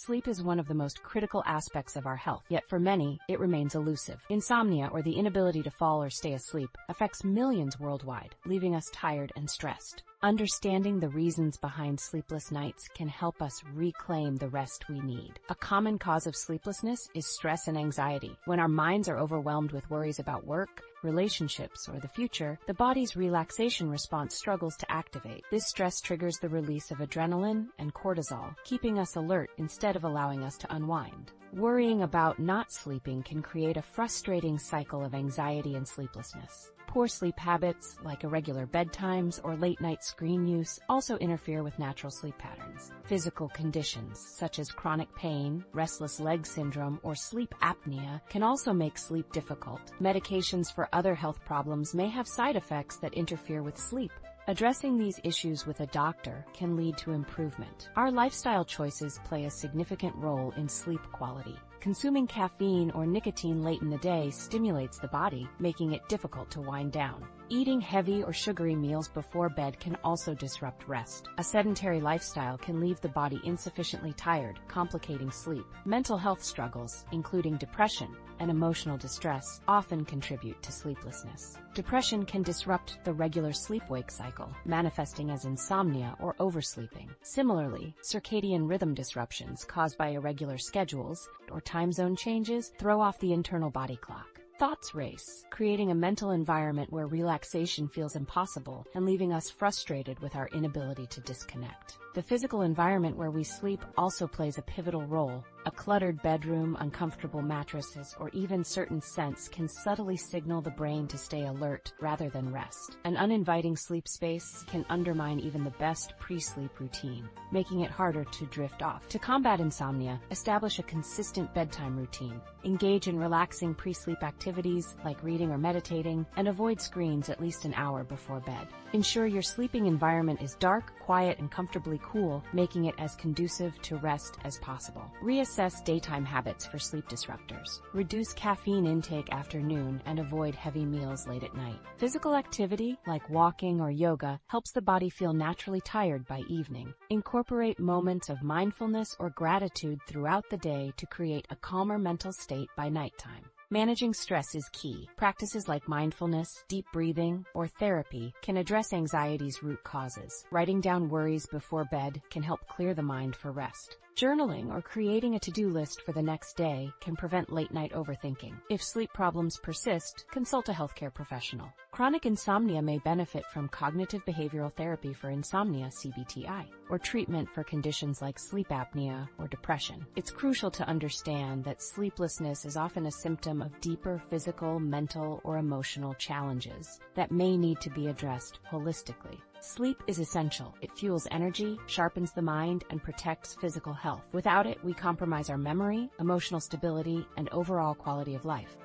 Sleep is one of the most critical aspects of our health, yet for many, it remains elusive. Insomnia, or the inability to fall or stay asleep, affects millions worldwide, leaving us tired and stressed. Understanding the reasons behind sleepless nights can help us reclaim the rest we need. A common cause of sleeplessness is stress and anxiety. When our minds are overwhelmed with worries about work, relationships, or the future, the body's relaxation response struggles to activate. This stress triggers the release of adrenaline and cortisol, keeping us alert instead of allowing us to unwind. Worrying about not sleeping can create a frustrating cycle of anxiety and sleeplessness. Poor sleep habits, like irregular bedtimes or late-night screen use, also interfere with natural sleep patterns. Physical conditions, such as chronic pain, restless leg syndrome, or sleep apnea, can also make sleep difficult. Medications for other health problems may have side effects that interfere with sleep. Addressing these issues with a doctor can lead to improvement. Our lifestyle choices play a significant role in sleep quality. Consuming caffeine or nicotine late in the day stimulates the body, making it difficult to wind down. Eating heavy or sugary meals before bed can also disrupt rest. A sedentary lifestyle can leave the body insufficiently tired, complicating sleep. Mental health struggles, including depression and emotional distress, often contribute to sleeplessness. Depression can disrupt the regular sleep-wake cycle, manifesting as insomnia or oversleeping. Similarly, circadian rhythm disruptions caused by irregular schedules or time zone changes throw off the internal body clock. Thoughts race, creating a mental environment where relaxation feels impossible and leaving us frustrated with our inability to disconnect. The physical environment where we sleep also plays a pivotal role. A cluttered bedroom, uncomfortable mattresses, or even certain scents can subtly signal the brain to stay alert rather than rest. An uninviting sleep space can undermine even the best pre-sleep routine, making it harder to drift off. To combat insomnia, establish a consistent bedtime routine. Engage in relaxing pre-sleep activities like reading or meditating, and avoid screens at least an hour before bed. Ensure your sleeping environment is dark, quiet, and comfortably cool, making it as conducive to rest as possible. Reassess daytime habits for sleep disruptors. Reduce caffeine intake after noon and avoid heavy meals late at night. Physical activity, like walking or yoga, helps the body feel naturally tired by evening. Incorporate moments of mindfulness or gratitude throughout the day to create a calmer mental state by nighttime. Managing stress is key. Practices like mindfulness, deep breathing, or therapy can address anxiety's root causes. Writing down worries before bed can help clear the mind for rest. Journaling or creating a to-do list for the next day can prevent late-night overthinking. If sleep problems persist, consult a healthcare professional. Chronic insomnia may benefit from cognitive behavioral therapy for insomnia (CBTI), or treatment for conditions like sleep apnea or depression. It's crucial to understand that sleeplessness is often a symptom of deeper physical, mental, or emotional challenges that may need to be addressed holistically. Sleep is essential. It fuels energy, sharpens the mind, and protects physical health. Without it, we compromise our memory, emotional stability, and overall quality of life.